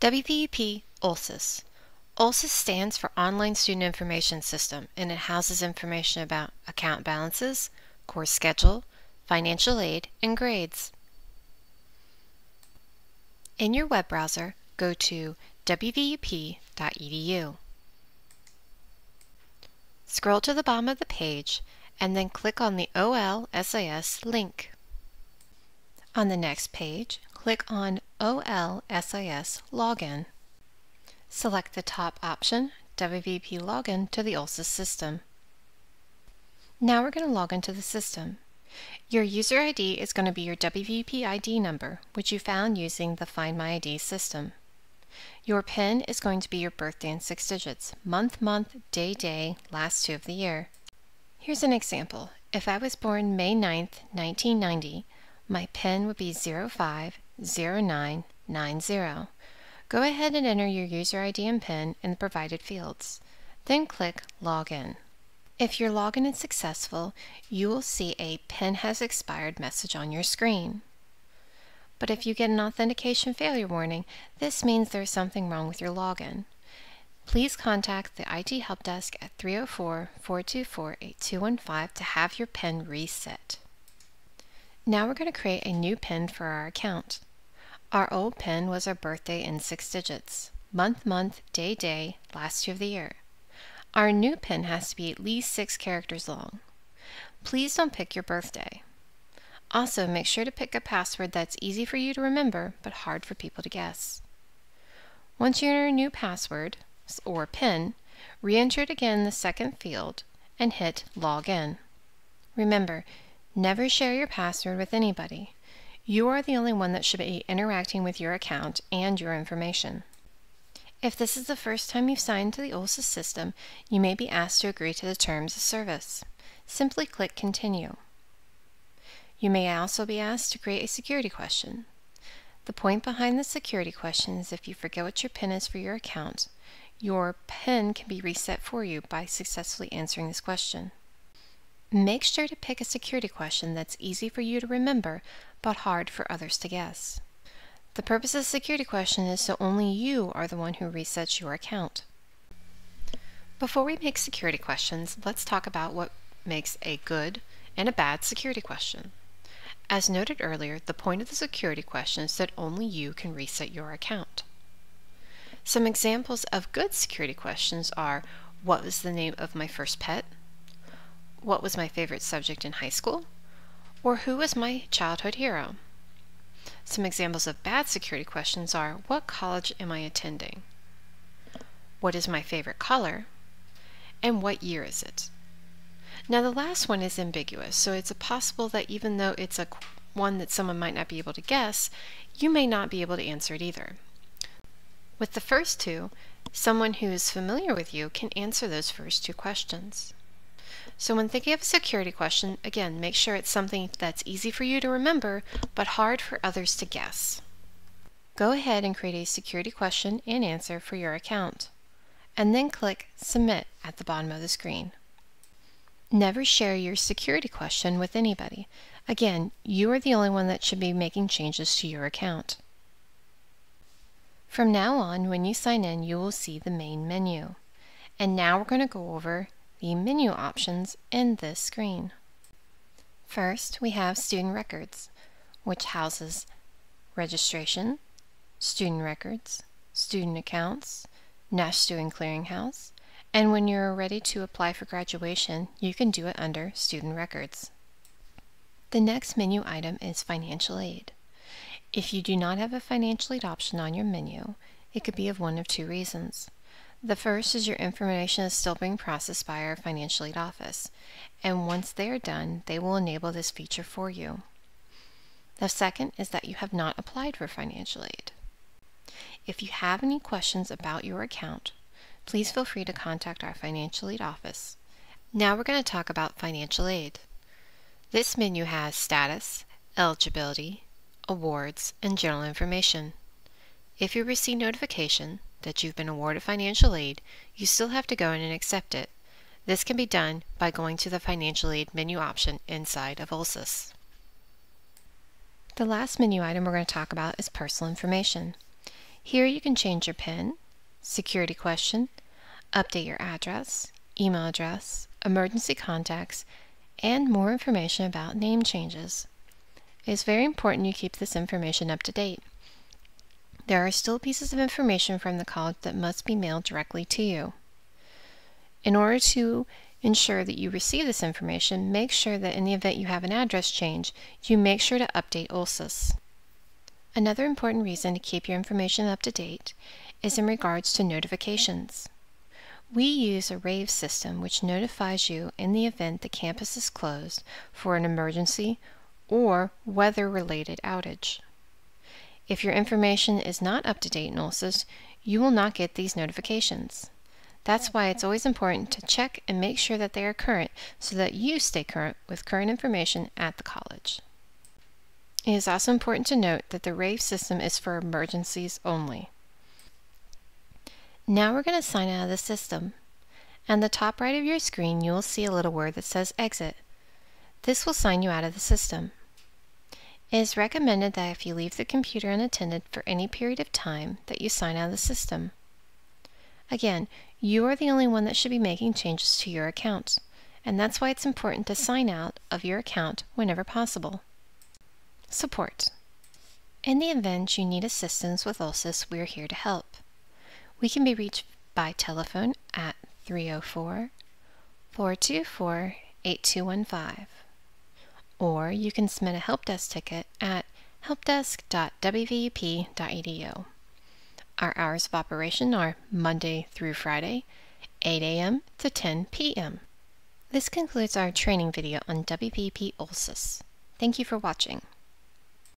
WVUP Olsis. Olsis stands for Online Student Information System, and it houses information about account balances, course schedule, financial aid, and grades. In your web browser, go to wvup.edu. Scroll to the bottom of the page and then click on the OLSIS link. On the next page, click on OLSIS Login. Select the top option, WVP Login to the Olsis system. Now we're going to log into the system. Your user ID is going to be your WVP ID number, which you found using the Find My ID system. Your PIN is going to be your birthday in 6 digits, month, day, last 2 of the year. Here's an example. If I was born May 9th, 1990, my PIN would be 050990. Go ahead and enter your user ID and PIN in the provided fields. Then click Login. If your login is successful, you will see a PIN has expired message on your screen. But if you get an authentication failure warning, this means there's something wrong with your login. Please contact the IT Help Desk at 304-424-8215 to have your PIN reset. Now we're going to create a new PIN for our account. Our old PIN was our birthday in 6 digits, month, day, last 2 of the year. Our new PIN has to be at least 6 characters long. Please don't pick your birthday. Also, make sure to pick a password that's easy for you to remember but hard for people to guess. Once you enter a new password or PIN, re-enter it again in the second field and hit Login. Remember, never share your password with anybody. You are the only one that should be interacting with your account and your information. If this is the first time you've signed to the Olsis system, you may be asked to agree to the terms of service. Simply click Continue. You may also be asked to create a security question. The point behind the security question is if you forget what your PIN is for your account, your PIN can be reset for you by successfully answering this question. Make sure to pick a security question that's easy for you to remember but hard for others to guess. The purpose of the security question is so only you are the one who resets your account. Before we make security questions, let's talk about what makes a good and a bad security question. As noted earlier, the point of the security question is that only you can reset your account. Some examples of good security questions are: what was the name of my first pet? What was my favorite subject in high school? Or who was my childhood hero? Some examples of bad security questions are: what college am I attending? What is my favorite color? And what year is it? Now the last one is ambiguous, so it's possible that even though it's one that someone might not be able to guess, you may not be able to answer it either. With the first two, someone who is familiar with you can answer those first 2 questions. So when thinking of a security question, again, make sure it's something that's easy for you to remember but hard for others to guess. Go ahead and create a security question and answer for your account, and then click Submit at the bottom of the screen. Never share your security question with anybody. Again, you are the only one that should be making changes to your account. From now on, when you sign in, you will see the main menu. And now we're going to go over the menu options in this screen. First, we have Student Records, which houses registration, student records, student accounts, National Student Clearinghouse, and when you're ready to apply for graduation, you can do it under Student Records. The next menu item is Financial Aid. If you do not have a financial aid option on your menu, it could be of one of 2 reasons. The first is your information is still being processed by our financial aid office, and once they are done, they will enable this feature for you. The second is that you have not applied for financial aid. If you have any questions about your account, please feel free to contact our financial aid office. Now we're going to talk about financial aid. This menu has status, eligibility, awards, and general information. If you receive notification that you've been awarded financial aid, you still have to go in and accept it. This can be done by going to the financial aid menu option inside of Olsis. The last menu item we're going to talk about is personal information. Here you can change your PIN, security question, update your address, email address, emergency contacts, and more information about name changes. It is very important you keep this information up to date. There are still pieces of information from the college that must be mailed directly to you. In order to ensure that you receive this information, make sure that in the event you have an address change, you make sure to update Olsis. Another important reason to keep your information up to date is in regards to notifications. We use a rave system which notifies you in the event the campus is closed for an emergency or weather-related outage. If your information is not up to date in Olsis, you will not get these notifications. That's why it's always important to check and make sure that they are current so that you stay current with current information at the college. It is also important to note that the rave system is for emergencies only. Now we're going to sign out of the system. On the top right of your screen, you will see a little word that says Exit. This will sign you out of the system. It is recommended that if you leave the computer unattended for any period of time, that you sign out of the system. Again, you are the only one that should be making changes to your account, and that's why it's important to sign out of your account whenever possible. Support. In the event you need assistance with Olsis, we are here to help. We can be reached by telephone at 304-424-8215, or you can submit a help desk ticket at helpdesk.wvup.edu. Our hours of operation are Monday through Friday, 8 a.m. to 10 p.m. This concludes our training video on WVUP Olsis. Thank you for watching.